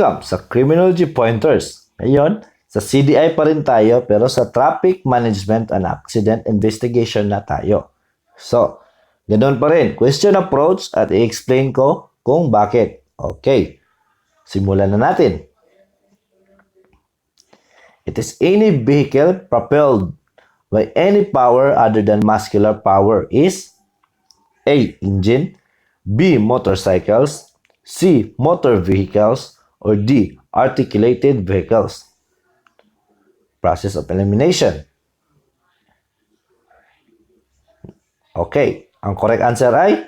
Welcome sa Criminology Pointers. Ngayon, sa CDI pa rin tayo pero sa Traffic Management and Accident Investigation na tayo. So, ganoon pa rin. Question approach at i-explain ko kung bakit. Okay, simulan na natin. It is any vehicle propelled by any power other than muscular power is A. Engine, B. Motorcycles, C. Motor vehicles, or D. Articulated vehicles. Process of elimination. Okay, ang correct answer ay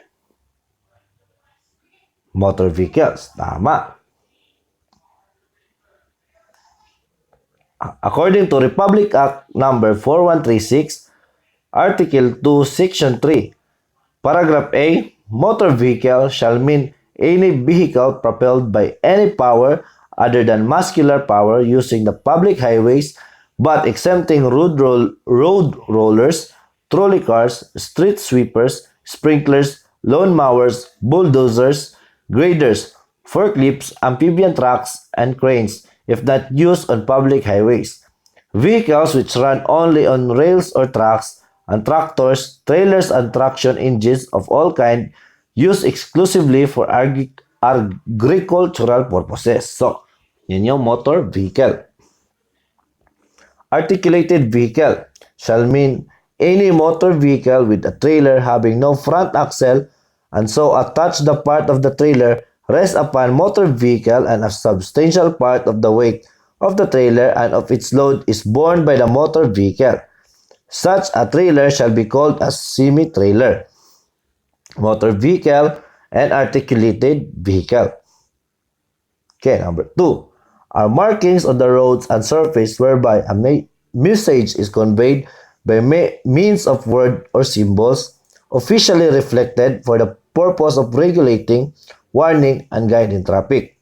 motor vehicles. Tama. According to Republic Act number 4136, Article 2, Section 3, Paragraph A, motor vehicle shall mean any vehicle propelled by any power other than muscular power using the public highways but exempting road rollers, trolley cars, street sweepers, sprinklers, lawn mowers, bulldozers, graders, forklifts, amphibian trucks, and cranes if not used on public highways. Vehicles which run only on rails or tracks, and tractors, trailers, and traction engines of all kind used exclusively for agricultural purposes. So, yun yung motor vehicle. Articulated vehicle shall mean any motor vehicle with a trailer having no front axle and so attach the part of the trailer rests upon motor vehicle and a substantial part of the weight of the trailer and of its load is borne by the motor vehicle. Such a trailer shall be called a semi-trailer, motor vehicle, and articulated vehicle. Okay, number 2. Are markings on the roads and surface whereby a message is conveyed by means of word or symbols officially reflected for the purpose of regulating, warning, and guiding traffic.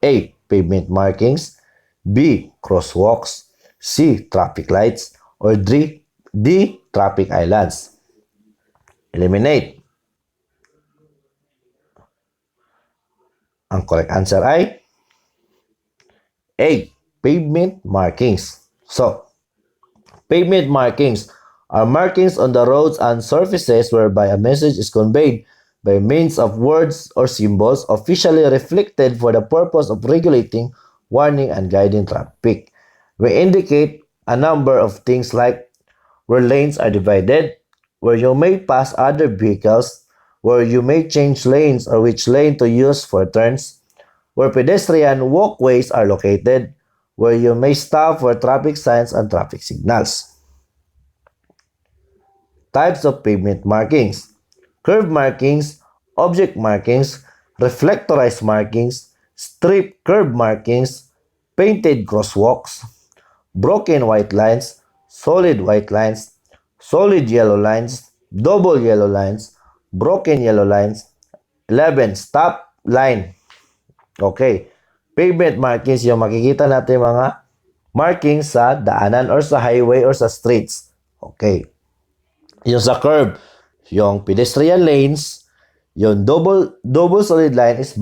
A. Pavement markings, B. Crosswalks, C. Traffic lights, or D. Traffic islands. Eliminate. Ang correct answer ay A. Pavement markings. So, pavement markings are markings on the roads and surfaces whereby a message is conveyed by means of words or symbols officially reflected for the purpose of regulating, warning, and guiding traffic. We indicate a number of things like where lanes are divided, where you may pass other vehicles, where you may change lanes or which lane to use for turns, where pedestrian walkways are located, where you may stop for traffic signs and traffic signals. Types of pavement markings: curve markings, object markings, reflectorized markings, strip curve markings, painted crosswalks, broken white lines, solid white lines, solid yellow lines, double yellow lines, broken yellow lines. 11. Stop line. Okay. Pavement markings, yung makikita natin mga markings sa daanan or sa highway or sa streets. Okay. Yung sa curve, yung pedestrian lanes, yung double solid line is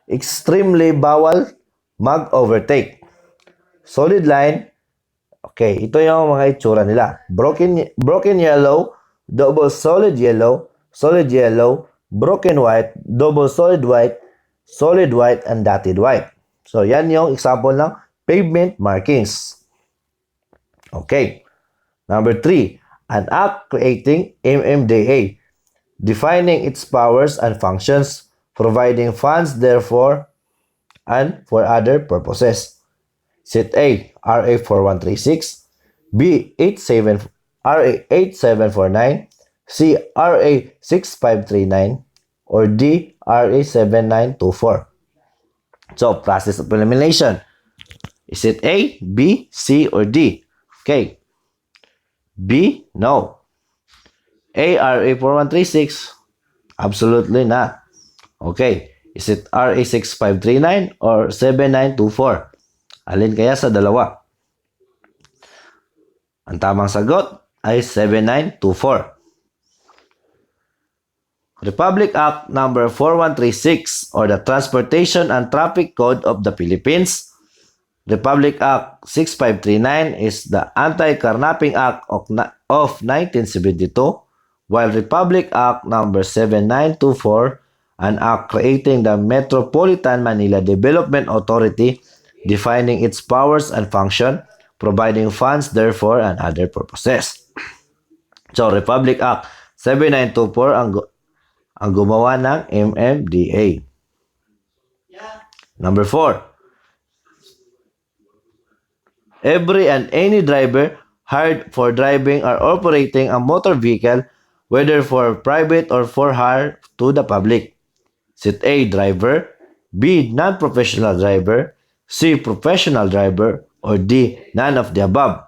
extremely bawal mag-overtake. Solid line, okay, ito yung mga itsura nila. Broken yellow, double solid yellow, broken white, double solid white, and dotted white. So, yan yung example ng pavement markings. Okay. Number 3, an act creating MMDA, defining its powers and functions, providing funds therefore and for other purposes. Set A, RA 4136, B, RA 8749, C, RA 6539, or D, RA 7924. So, process of elimination. Is it A, B, C, or D? Okay. B, no. A, RA 4136, absolutely not. Okay. Is it RA 6539 or 7924? Alin kaya sa dalawa? Ang tamang sagot ay 7924. Republic Act number 4136 or the Transportation and Traffic Code of the Philippines. Republic Act 6539 is the Anti-Carnapping Act of 1972, while Republic Act number 7924, an act creating the Metropolitan Manila Development Authority, defining its powers and function, providing funds therefore and other purposes. So, Republic Act 7924 ang gumawa ng MMDA. Number 4, every and any driver hired for driving or operating a motor vehicle, whether for private or for hire to the public. Set A, driver. B, non-professional driver. C, professional driver. Or D, none of the above.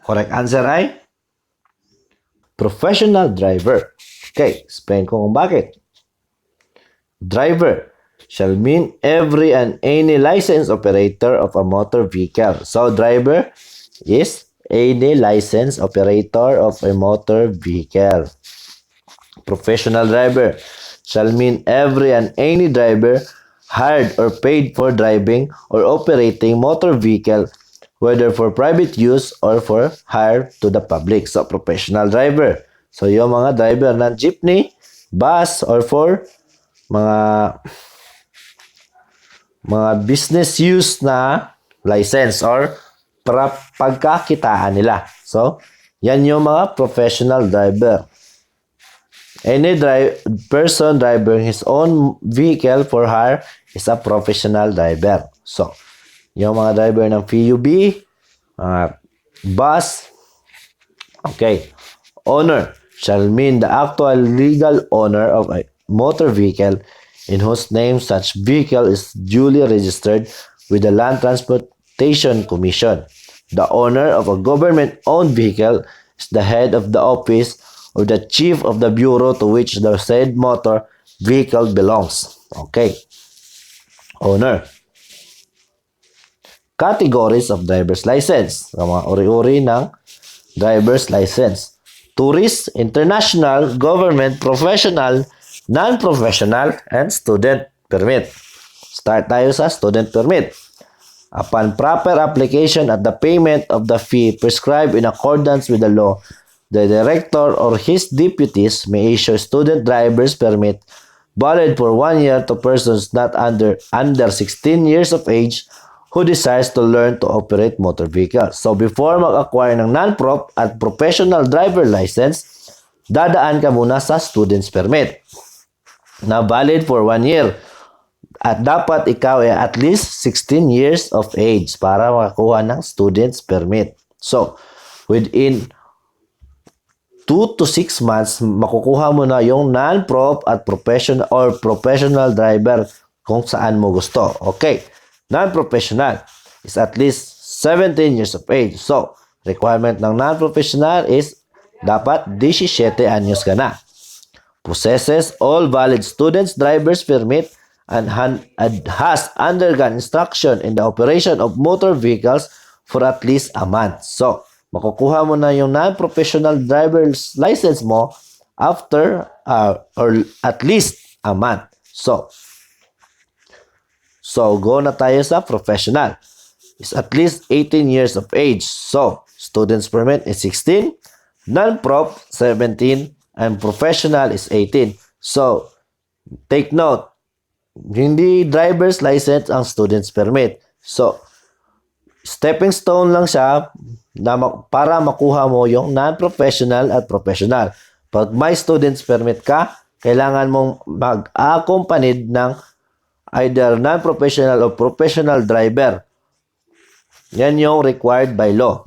Correct answer ay professional driver. Okay, explain ko kung bakit. Driver shall mean every and any licensed operator of a motor vehicle. So, driver is any licensed operator of a motor vehicle. Professional driver shall mean every and any driver hired or paid for driving or operating motor vehicle, whether for private use or for hire to the public. So, professional driver. So, yung mga driver ng jeepney, bus, or for mga business use na license or para pagkakitaan nila. So, yan yung mga professional driver. Any person driving his own vehicle for hire is a professional driver. So, yung mga driver ng PUB, bus, okay. Owner shall mean the actual legal owner of a motor vehicle in whose name such vehicle is duly registered with the Land Transportation Commission. The owner of a government-owned vehicle is the head of the office or the chief of the bureau to which the said motor vehicle belongs. Okay. Owner. Categories of driver's license. Mga uri-uri ng driver's license. Tourist, international, government, professional, non-professional, and student permit. Start tayo sa student permit. Upon proper application at the payment of the fee prescribed in accordance with the law, the director or his deputies may issue student driver's permit valid for 1 year to persons not under 16 years of age who desires to learn to operate motor vehicles. So before mag-acquire ng non-prop at professional driver license, dadaan ka muna sa student's permit na valid for 1 year. At dapat ikaw ay at least 16 years of age para makakuha ng student's permit. So, within 2 to 6 months, makukuha mo na yung non-prop at professional driver kung saan mo gusto. Okay. Non-professional is at least 17 years of age. So, requirement ng non-professional is dapat 17 anyos ka na. Possesses all valid student's driver's permit and has undergone instruction in the operation of motor vehicles for at least a month. So, makukuha mo na yung non-professional driver's license mo after or at least a month. So go na tayo sa professional. Is at least 18 years of age. So, student's permit is 16, non-prop 17, and professional is 18. So, take note, hindi driver's license ang student's permit. So, stepping stone lang siya para makuha mo yung non-professional at professional. Pag may student's permit ka, kailangan mong mag-accompanied ng either non-professional or professional driver. Yan yung required by law.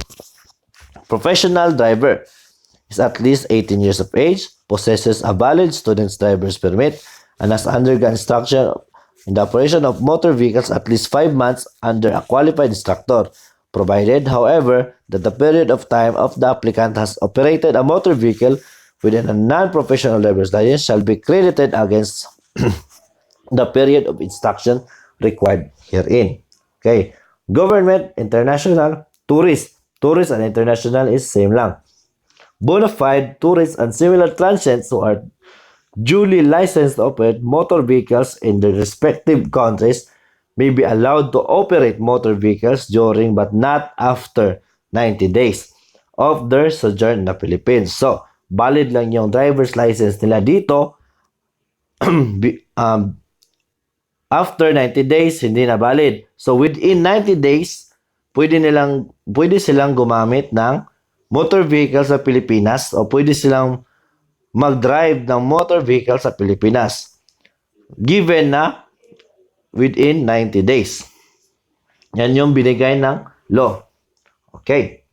Professional driver is at least 18 years of age, possesses a valid student's driver's permit, and has undergone instruction in the operation of motor vehicles at least 5 months under a qualified instructor, provided, however, that the period of time of the applicant has operated a motor vehicle within a non-professional driver's license shall be credited against the period of instruction required herein. Okay. Government, international, tourist, Tourist and international is same lang. Bona fide tourists and similar transients who are duly licensed to operate motor vehicles in their respective countries may be allowed to operate motor vehicles during but not after 90 days of their sojourn in the Philippines. So, valid lang yung driver's license nila dito. After 90 days, hindi na valid. So, within 90 days, pwede silang gumamit ng motor vehicle sa Pilipinas o pwede silang mag-drive ng motor vehicle sa Pilipinas. Given na within 90 days. Yan yung binigay ng law. Okay.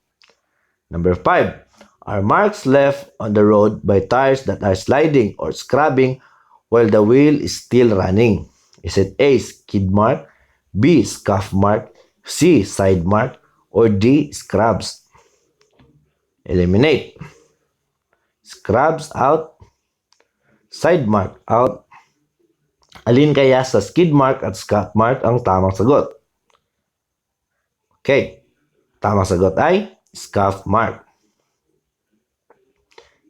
Number 5. Are marks left on the road by tires that are sliding or scrubbing while the wheel is still running? Is it A, skid mark, B, scuff mark, C, side mark, or D, scrubs? Eliminate. Scrubs out, side mark out. Alin kaya sa skid mark at scuff mark ang tamang sagot? Okay. Tamang sagot ay scuff mark.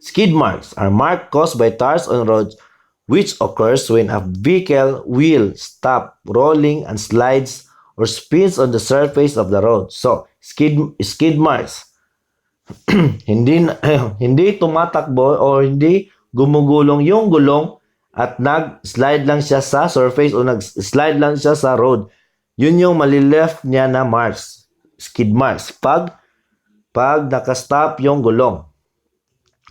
Skid marks are marks caused by tires on roads which occurs when a vehicle wheel stops rolling and slides or spins on the surface of the road. So, skid marks hindi tumatakbo o hindi gumugulong yung gulong at nag-slide lang siya sa surface o nag-slide lang siya sa road. Yun yung malileft niya na marks. Skid marks. Pag nakastop yung gulong.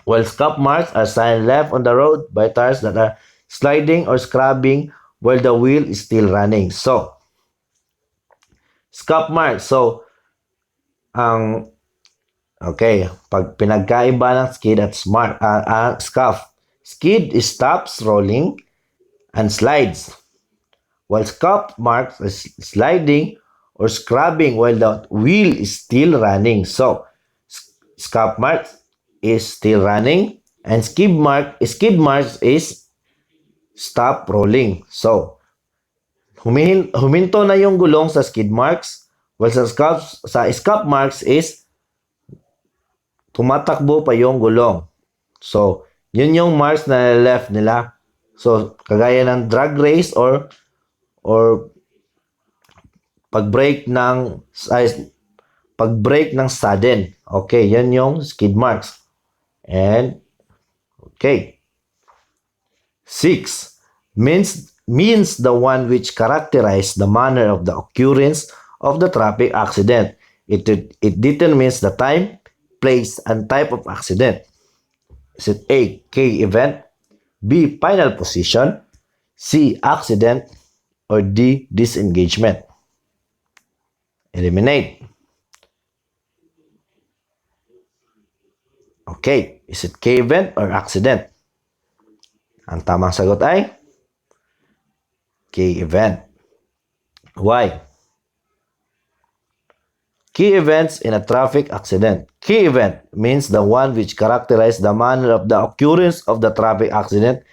While scuff marks are signs left on the road by tires that are sliding or scrubbing while the wheel is still running. So, scuff marks. So, okay, pag pinagkaiba ng skid at scuff. Skid stops rolling and slides. While scuff marks is sliding or scrubbing while the wheel is still running. So, scuff marks is still running and skid marks is stop rolling. So, huminto na yung gulong sa skid marks while sa scuff marks is tumatakbo pa yung gulong. So, yun yung marks na left nila. So, kagaya ng drag race or pag-brake ng sudden. Okay, yan yung skid marks. And okay. 6 means the one which characterize the manner of the occurrence of the traffic accident. It determines the time, place, and type of accident. Is it A, K event, B, final position, C, accident, or D, disengagement? Eliminate. Okay, is it K event or accident? Ang tamang sagot ay K event. Why? Key events in a traffic accident. Key event means the one which characterizes the manner of the occurrence of the traffic accident.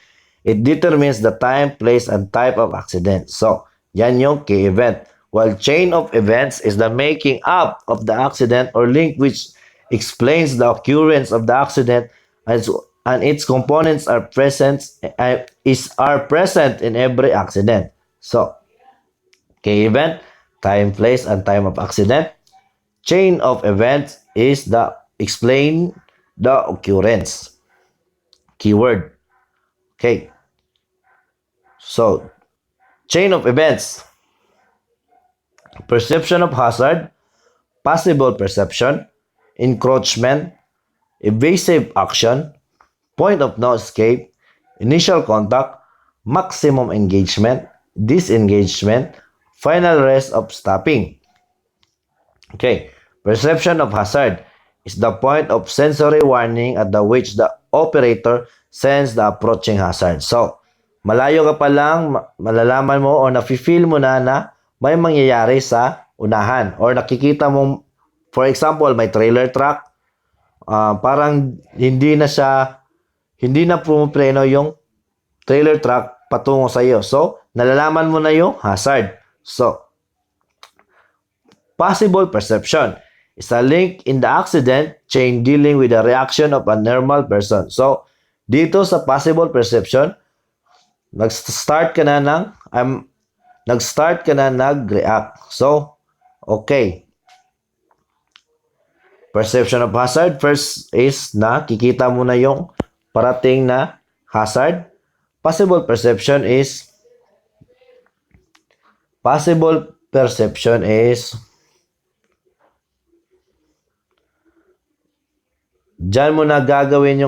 It determines the time, place, and type of accident. So, yan yung key event. While chain of events is the making up of the accident or link which explains the occurrence of the accident and its components are present in every accident. So, key event, time, place, and time of accident. Chain of events is the explain the occurrence. Keyword. Okay. So, chain of events. Perception of hazard, possible perception, encroachment, evasive action, point of no escape, initial contact, maximum engagement, disengagement, final rest of stopping. Okay, perception of hazard is the point of sensory warning at the which the operator sense the approaching hazard. So, malayo ka pa lang, malalaman mo o nafe-feel mo na may mangyayari sa unahan or nakikita mo, for example, may trailer truck, parang hindi na pumipreno yung trailer truck patungo sa iyo. So, nalalaman mo na yung hazard. So, possible perception is a link in the accident chain dealing with the reaction of a normal person. So, dito sa possible perception, nag-start ka na ng nag-start ka na nag-react. So, okay. Perception of hazard. First is na kikita mo na yung parating na hazard. Possible perception is diyan mo na gagawin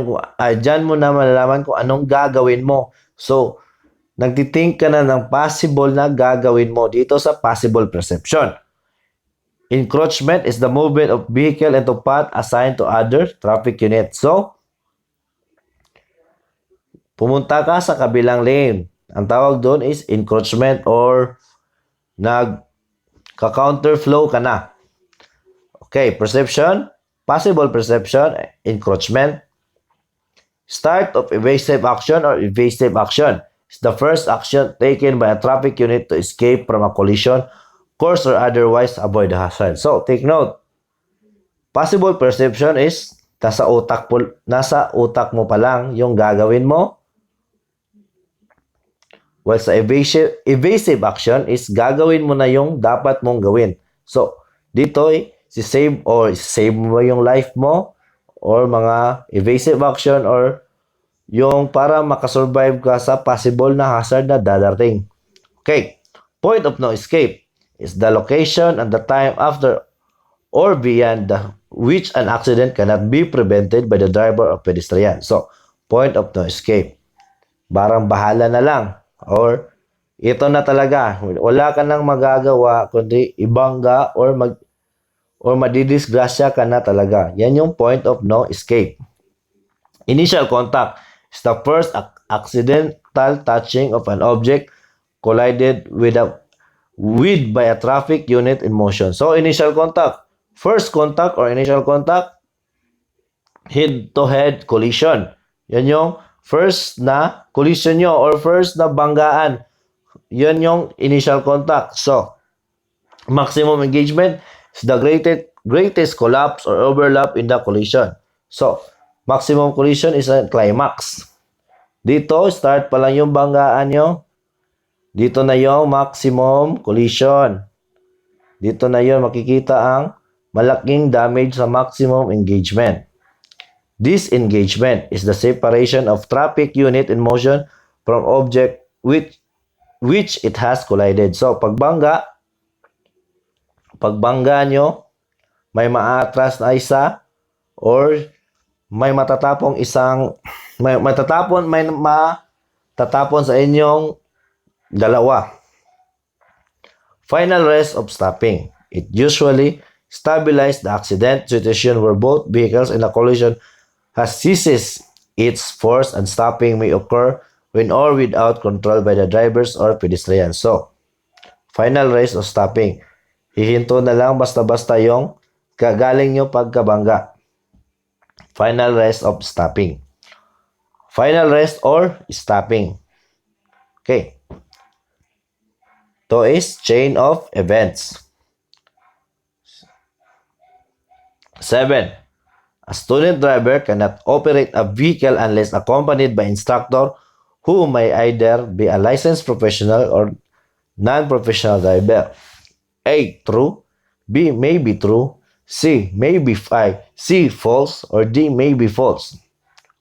diyan mo na malalaman kung anong gagawin mo. So, nagtithink ka na ng possible na gagawin mo dito sa possible perception. Encroachment is the movement of vehicle into path assigned to other traffic units. So, pumunta ka sa kabilang lane. Ang tawag doon is encroachment or nag-counterflow ka na. Okay, perception, possible perception, encroachment. Start of evasive action or evasive action is the first action taken by a traffic unit to escape from a collision course or otherwise avoid the hazard. So, take note. Possible perception is nasa utak mo pa lang yung gagawin mo. While sa evasive action is gagawin mo na yung dapat mong gawin. So, dito save mo yung life mo or mga evasive action or yung para makasurvive ka sa possible na hazard na dadating. Okay. Point of no escape is the location and the time after or beyond which an accident cannot be prevented by the driver or pedestrian. So, point of no escape. Barang bahala na lang. Or, ito na talaga. Wala ka nang magagawa kundi ibangga or madidisgrasya ka na talaga. Yan yung point of no escape. Initial contact is the first accidental touching of an object collided with by a traffic unit in motion. So, initial contact. First contact or initial contact, head-to-head collision. Yan yung first na collision nyo or first na banggaan. Yan yung initial contact. So, maximum engagement is the greatest collapse or overlap in the collision. So, maximum collision is a climax. Dito, start pa lang yung banggaan nyo. Dito na yung maximum collision. Dito na yung makikita ang malaking damage sa maximum engagement. Disengagement is the separation of traffic unit in motion from object which it has collided. So, pagbangga nyo, may maatras na isa or may matatapon sa inyong dalawa. Final rest of stopping. It usually stabilizes the accident situation where both vehicles in a collision has ceases its force and stopping may occur when or without control by the drivers or pedestrians. So, final rest of stopping. Hihinto na lang basta-basta yung kagaling nyo pagkabangga. Final rest of stopping. Final rest or stopping. Okay. Ito is chain of events. 7. A student driver cannot operate a vehicle unless accompanied by instructor who may either be a licensed professional or non-professional driver. A. True. B. May be true. C. May be false. Or D. May be false.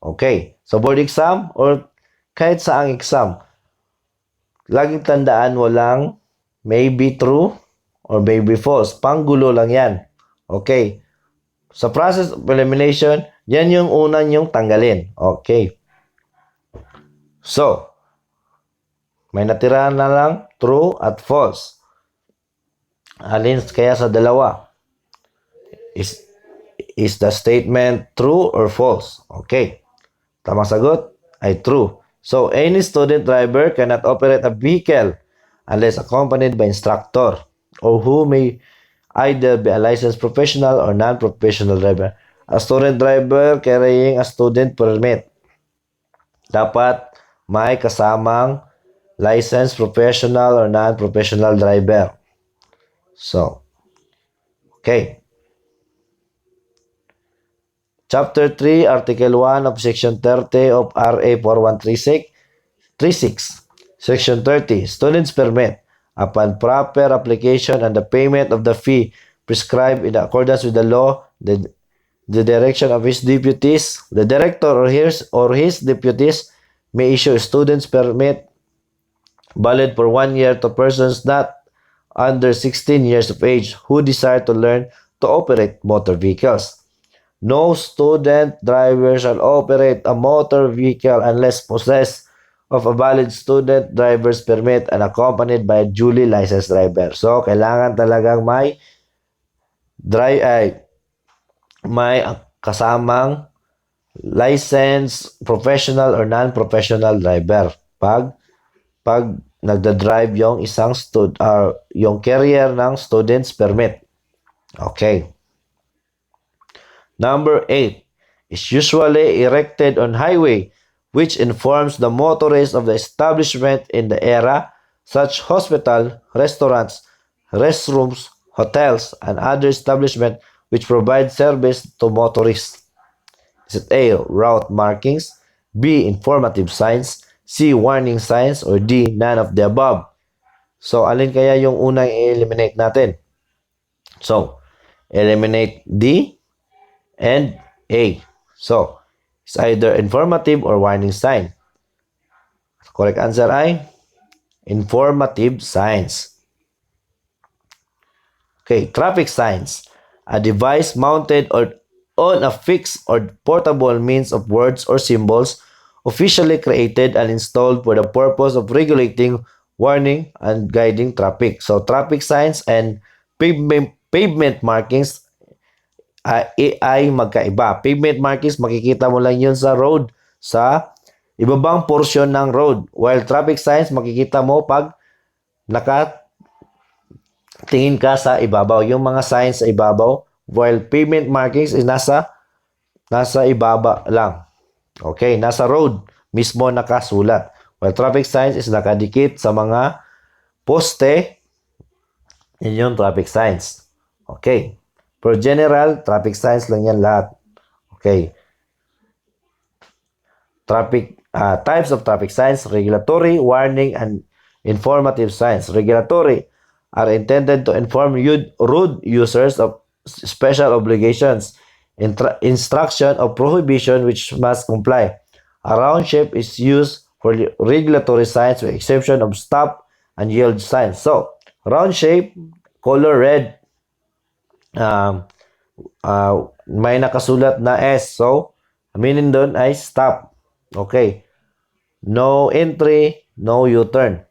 Okay. So, board exam or kahit saang exam, laging tandaan walang may be true or may be false. Panggulo lang yan. Okay. Sa process of elimination, yan yung unang yung tanggalin. Okay. So, may natira na lang true at false. Alin kaya sa dalawa? Is the statement true or false? Okay. Tamang sagot ay true. So, any student driver cannot operate a vehicle unless accompanied by instructor or who may either be a licensed professional or non-professional driver. A student driver carrying a student permit. Dapat may kasamang licensed professional or non-professional driver. So, okay. Chapter 3, Article 1 of Section 30 of RA 4136. Section 30, Students Permit. Upon proper application and the payment of the fee prescribed in accordance with the law, the direction of his deputies, the director or his deputies may issue a student's permit valid for 1 year to persons not under 16 years of age who desire to learn to operate motor vehicles. No student driver shall operate a motor vehicle unless possessed of a valid student driver's permit and accompanied by a duly licensed driver. So, kailangan talagang may kasamang licensed professional or non-professional driver pag nagda-drive yung yung carrier ng student's permit. Okay. Number 8 is usually erected on highway, which informs the motorist of the establishment in the area, such hospital, restaurants, restrooms, hotels, and other establishments which provide service to motorists. Is it A, route markings, B, informative signs, C, warning signs, or D, none of the above? So, alin kaya yung unang i-eliminate natin? So, eliminate D and A. So, it's either informative or warning sign. Correct answer ay informative signs. Okay, traffic signs. A device mounted on a fixed or portable means of words or symbols officially created and installed for the purpose of regulating, warning, and guiding traffic. So, traffic signs and pavement markings ay magkaiba. Pavement markings, makikita mo lang yun sa road, sa ibabang portion ng road. While traffic signs, makikita mo pag nakatingin ka sa ibabaw. Yung mga signs sa ibabaw, while pavement markings is nasa ibaba lang. Okay, nasa road mismo nakasulat. While traffic signs is nakadikit sa mga poste, yun yung traffic signs. Okay. For general, traffic signs lang yan lahat. Okay. Types of traffic signs: regulatory, warning, and informative signs. Regulatory are intended to inform road users of special obligations, instruction of prohibition which must comply. A round shape is used for regulatory signs with exception of stop and yield signs. So, round shape, color red, may nakasulat na S. So, meaning doon ay stop. Okay. No entry, no U-turn.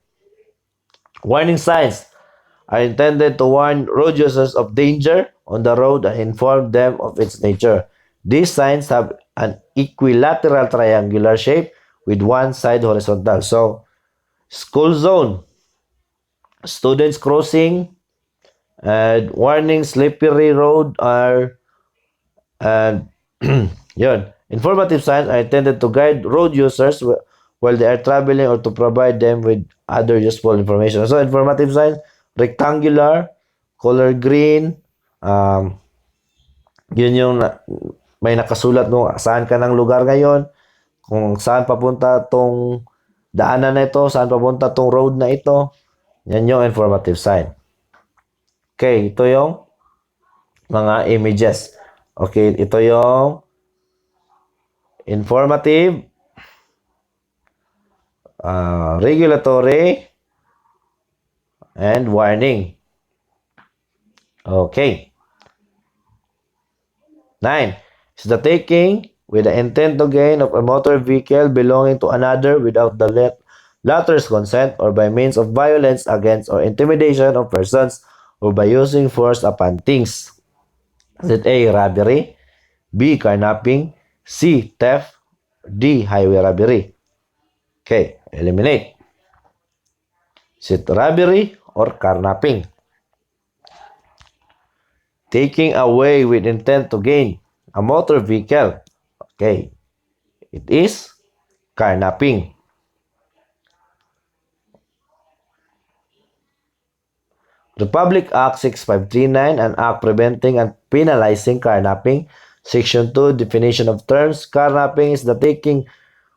Warning signs are intended to warn road users of danger on the road and inform them of its nature. These signs have an equilateral triangular shape with one side horizontal. So, school zone, students crossing, and warning slippery road are yun. Informative signs are intended to guide road users while they are traveling or to provide them with other useful information. So, informative signs, rectangular, color green, yun yung may nakasulat kung saan ka ng lugar ngayon, kung saan papunta tong daanan na ito, saan papunta tong road na ito. Yan yung informative sign. Okay, ito yung mga images. Okay, ito yung informative, regulatory, and warning. Okay. 9. Is the taking with the intent to gain of a motor vehicle belonging to another without the latter's consent or by means of violence against or intimidation of persons or by using force upon things. Is it A, robbery, B, carnapping, C, theft, D, highway robbery? Okay, eliminate. Is it robbery or carnapping? Taking away with intent to gain a motor vehicle. Okay, it is carnapping. Republic Act 6539, an act preventing and penalizing carnapping, Section 2, definition of terms. Carnapping is the taking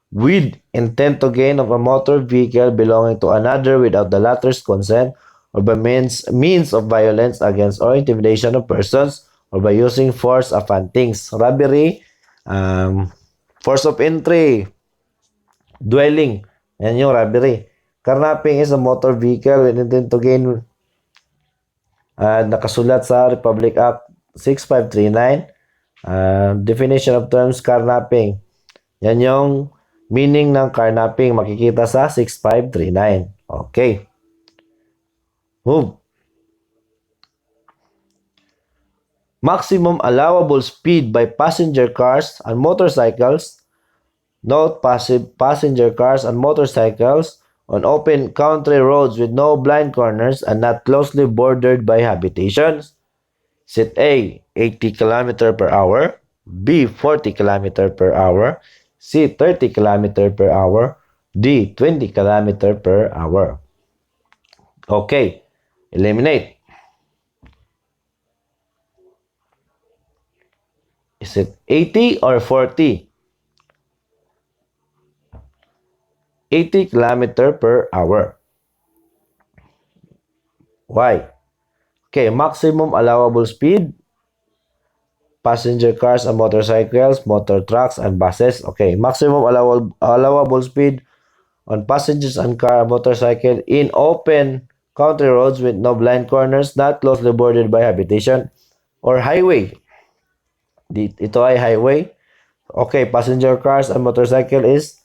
with intent to gain of a motor vehicle belonging to another without the latter's consent or by means of violence against or intimidation of persons or by using force upon things. Robbery, force of entry, dwelling. Yan yung robbery. Carnapping is a motor vehicle with intent to gain nakasulat sa Republic Act 6539. Definition of terms, carnapping. Yan yung meaning ng carnapping. Makikita sa 6539. Okay. Move. Maximum allowable speed by passenger cars and motorcycles. Note, passenger cars and motorcycles on open country roads with no blind corners and not closely bordered by habitations. Set A, 80 km per hour. B, 40 km per hour. C, 30 km per hour. D, 20 km per hour. Okay, eliminate. Is it 80 or 40? 80 km per hour. Why? Okay, maximum allowable speed. Passenger cars and motorcycles, motor trucks, and buses. Okay, maximum allowable speed on passengers and car and motorcycle in open country roads with no blind corners, not closely bordered by habitation or highway. Ito ay highway. Okay, passenger cars and motorcycle is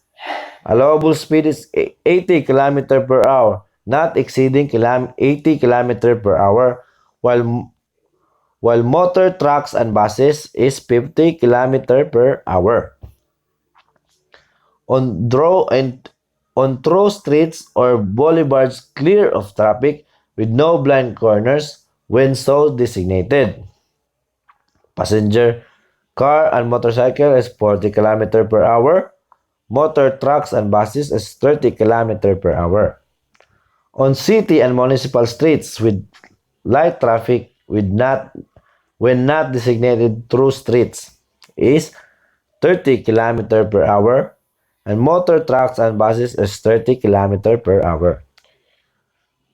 allowable speed is 80 km per hour, not exceeding 80 km per hour, while motor trucks and buses is 50 km per hour. On through streets or boulevards clear of traffic with no blind corners when so designated. Passenger car and motorcycle is 40 km per hour. Motor trucks and buses is 30 km per hour. On city and municipal streets with light traffic when not designated through streets is 30 km per hour, and motor trucks and buses is 30 km per hour.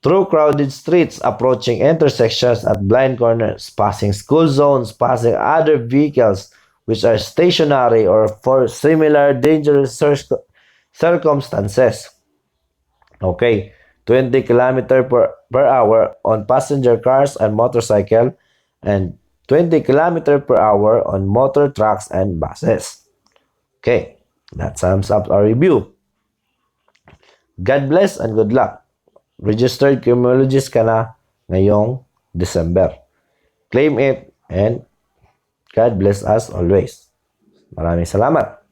Through crowded streets, approaching intersections at blind corners, passing school zones, passing other vehicles which are stationary or for similar dangerous circumstances. Okay, 20 km per hour on passenger cars and motorcycle and 20 km per hour on motor trucks and buses. Okay, that sums up our review. God bless and good luck. Registered criminologist ka na ngayong December. Claim it and God bless us always. Maraming salamat.